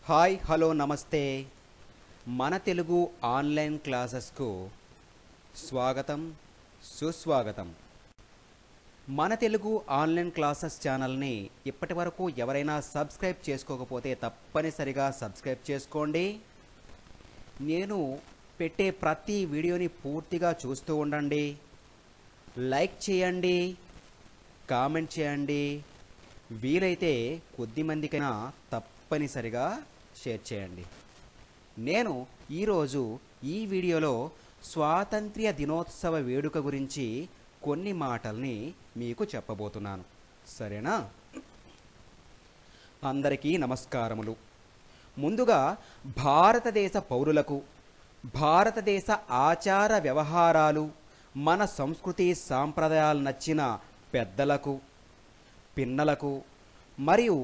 Hi hello నమస్తే మన Telugu online క్లాసెస్కు స్వాగతం సుస్వాగతం. మన తెలుగు ఆన్లైన్ క్లాసెస్ ఛానల్ని ఇప్పటి వరకు ఎవరైనా సబ్స్క్రైబ్ చేసుకోకపోతే తప్పనిసరిగా సబ్స్క్రైబ్ చేసుకోండి. నేను పెట్టే ప్రతి వీడియోని పూర్తిగా చూస్తూ ఉండండి. లైక్ చేయండి, కామెంట్ చేయండి, వీలైతే కొద్దిమందికైనా తప్పనిసరిగా షేర్ చేయండి. నేను ఈరోజు ఈ వీడియోలో స్వాతంత్ర్య దినోత్సవ వేడుక గురించి కొన్ని మాటల్ని మీకు చెప్పబోతున్నాను. సరేనా? అందరికీ నమస్కారములు. ముందుగా భారతదేశ పౌరులకు, భారతదేశ ఆచార వ్యవహారాలు, మన సంస్కృతి సాంప్రదాయాలు నచ్చిన పెద్దలకు, పిన్నలకు మరియు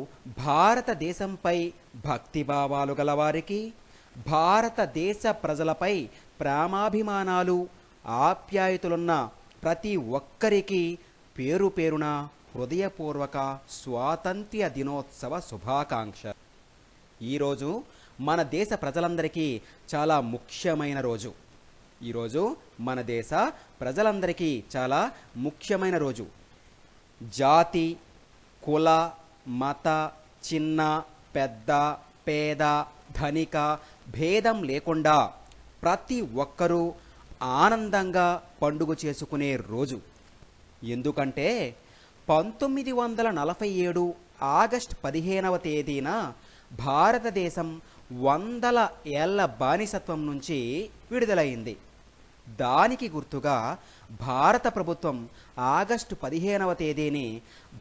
భారతదేశంపై భక్తిభావాలు గలవారికి, భారతదేశ ప్రజలపై ప్రేమాభిమానాలు ఆప్యాయతలున్న ప్రతి ఒక్కరికి పేరు పేరున హృదయపూర్వక స్వాతంత్ర్య దినోత్సవ శుభాకాంక్ష. ఈరోజు మన దేశ ప్రజలందరికీ చాలా ముఖ్యమైన రోజు. ఈరోజు మన దేశ ప్రజలందరికీ చాలా ముఖ్యమైన రోజు. జాతి, కుల, మత, చిన్న పెద్ద, పేద, ధనిక భేదం లేకుండా ప్రతి ఒక్కరూ ఆనందంగా పండుగ చేసుకునే రోజు. ఎందుకంటే 1947 ఆగస్టు 15వ తేదీన భారతదేశం 100 ఏళ్ల బానిసత్వం నుంచి విడుదలైంది. దానికి గుర్తుగా భారత ప్రభుత్వం ఆగస్టు 15వ తేదీని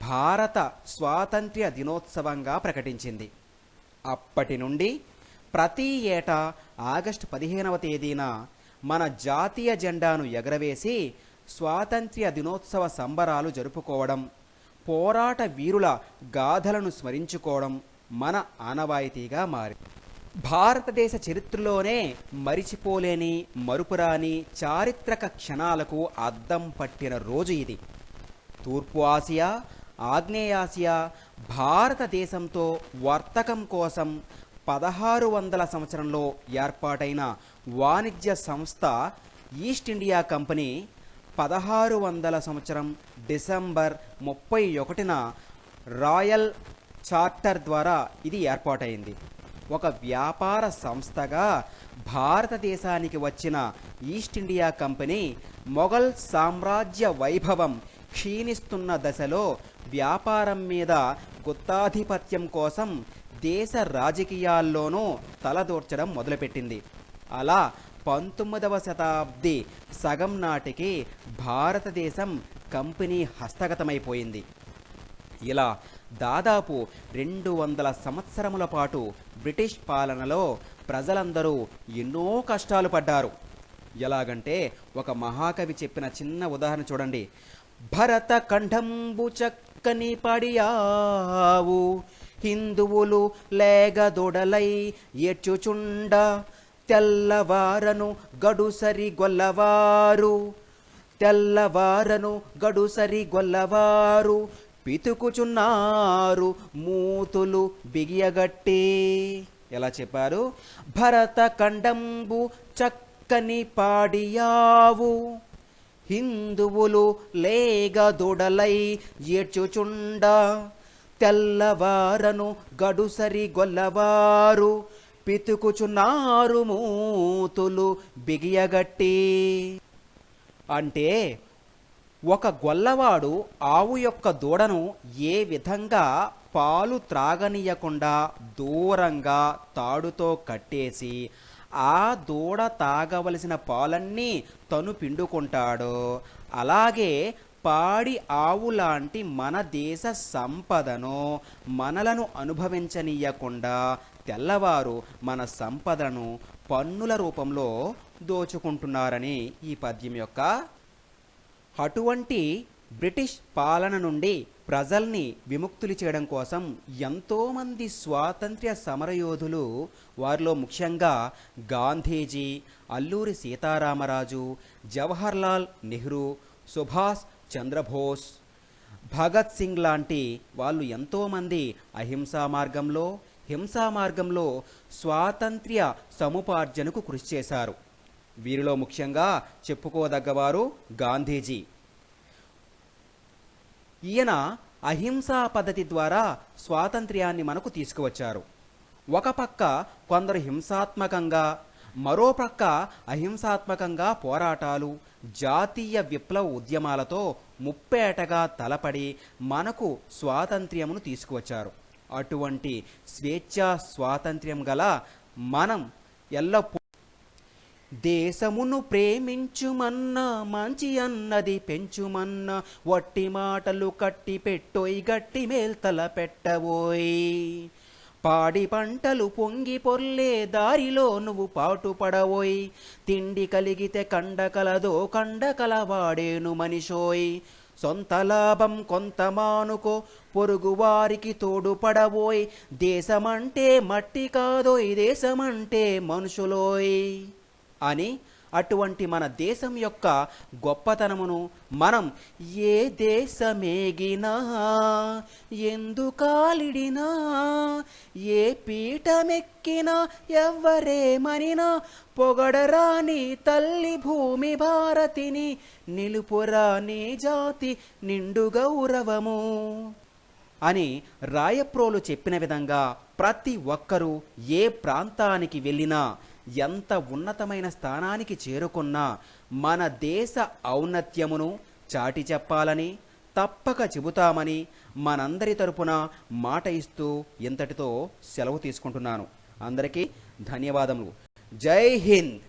భారత స్వాతంత్ర్య దినోత్సవంగా ప్రకటించింది. అప్పటి నుండి ప్రతి ఏటా ఆగస్టు 15వ తేదీన మన జాతీయ జెండాను ఎగరవేసి స్వాతంత్ర్య దినోత్సవ సంబరాలు జరుపుకోవడం, పోరాట వీరుల గాథలను స్మరించుకోవడం మన ఆనవాయితీగా మారింది. భారతదేశ చరిత్రలోనే మరిచిపోలేని, మరుపురాని చారిత్రక క్షణాలకు అద్దం పట్టిన రోజు ఇది. తూర్పు ఆసియా, ఆగ్నేయాసియా భారతదేశంతో వర్తకం కోసం 1600 సంవత్సరంలో ఏర్పాటైన వాణిజ్య సంస్థ ఈస్ట్ ఇండియా కంపెనీ 1600 సంవత్సరం డిసెంబర్ 31న రాయల్ చార్టర్ ద్వారా ఇది ఏర్పాటైంది. ఒక వ్యాపార సంస్థగా భారతదేశానికి వచ్చిన ఈస్ట్ ఇండియా కంపెనీ మొఘల్ సామ్రాజ్య వైభవం క్షీణిస్తున్న దశలో వ్యాపారం మీద గుత్తాధిపత్యం కోసం దేశ రాజకీయాల్లోనూ తలదూర్చడం మొదలుపెట్టింది. అలా 19వ శతాబ్ది సగం నాటికి భారతదేశం కంపెనీ హస్తగతమైపోయింది. ఇలా దాదాపు 200 సంవత్సరముల పాటు బ్రిటిష్ పాలనలో ప్రజలందరూ ఎన్నో కష్టాలు పడ్డారు. ఎలాగంటే ఒక మహాకవి చెప్పిన చిన్న ఉదాహరణ చూడండి. భరత ఖండంబు చక్కని పడియావు, హిందువులు లేగదొడలై ఏడ్చుచుండ, తెల్లవారను గడుసరి గొల్లవారు, తెల్లవారను గడుసరి గొల్లవారు పితుకుచున్నారు మూతులు బిగియగట్టి. ఎలా చెప్పారు? భరత ఖండంబు చక్కని పాడియావు, హిందువులు లేగదొడలై ఏడ్చుచుండ, తెల్లవారను గడుసరి గొల్లవారు పితుకుచున్నారు మూతులు బిగియగట్టి. అంటే ఒక గొల్లవాడు ఆవు యొక్క దూడను ఏ విధంగా పాలు త్రాగనీయకుండా దూరంగా తాడుతో కట్టేసి ఆ దూడ తాగవలసిన పాలన్నీ తను పిండుకుంటాడో, అలాగే పాడి ఆవు లాంటి మన దేశ సంపదను మనలను అనుభవించనీయకుండా తెల్లవారు మన సంపదను పన్నుల రూపంలో దోచుకుంటున్నారని ఈ పద్యం యొక్క. అటువంటి బ్రిటిష్ పాలన నుండి ప్రజల్ని విముక్తులు చేయడం కోసం ఎంతోమంది స్వాతంత్ర్య సమరయోధులు, వారిలో ముఖ్యంగా గాంధీజీ, అల్లూరి సీతారామరాజు, జవహర్లాల్ నెహ్రూ, సుభాష్ చంద్రబోస్, భగత్ సింగ్ లాంటి వాళ్ళు ఎంతోమంది అహింసా మార్గంలో హింసా మార్గంలో స్వాతంత్ర్య సముపార్జనకు కృషి చేశారు. వీరిలో ముఖ్యంగా చెప్పుకోదగ్గవారు గాంధీజీ. ఈయన అహింసా పద్ధతి ద్వారా స్వాతంత్ర్యాన్ని మనకు తీసుకువచ్చారు. ఒక పక్క కొందరు హింసాత్మకంగా, మరోపక్క అహింసాత్మకంగా పోరాటాలు, జాతీయ విప్లవ ఉద్యమాలతో ముప్పేటగా తలపడి మనకు స్వాతంత్ర్యమును తీసుకువచ్చారు. అటువంటి స్వేచ్ఛా స్వాతంత్ర్యం గల మనం ఎల్లప్పుడూ దేశమును ప్రేమించుమన్నా, మంచి అన్నది పెంచుమన్నా, వట్టి మాటలు కట్టి పెట్టోయ్, గట్టి మేల్తల పెట్టవోయ్. పాడి పంటలు పొంగి పొర్లే దారిలో నువ్వు పాటుపడవోయ్. తిండి కలిగితే కండ కలదో, కండ కలవాడేను మనిషోయ్. సొంత లాభం కొంత మానుకో, పొరుగు వారికి తోడుపడవోయ్. దేశమంటే మట్టి కాదోయ్, దేశమంటే మనుషులోయ్ అని అటువంటి మన దేశం యొక్క గొప్పతనమును మనం ఏ దేశమేగినా, ఎందుకాలిడినా, ఏ పీఠమెక్కినా, ఎవ్వరేమనినా పొగడరాని తల్లి భూమి భారతిని, నిలుపురాని జాతి నిండు గౌరవము అని రాయప్రోలు చెప్పిన విధంగా ప్రతి ఒక్కరూ ఏ ప్రాంతానికి వెళ్ళినా, ఎంత ఉన్నతమైన స్థానానికి చేరుకున్నా మన దేశ ఔన్నత్యమును చాటి చెప్పాలని తప్పక చెబుతామని మనందరి తరపున మాట ఇస్తూ ఇంతటితో సెలవు తీసుకుంటున్నాను. అందరికీ ధన్యవాదములు. జై హింద్.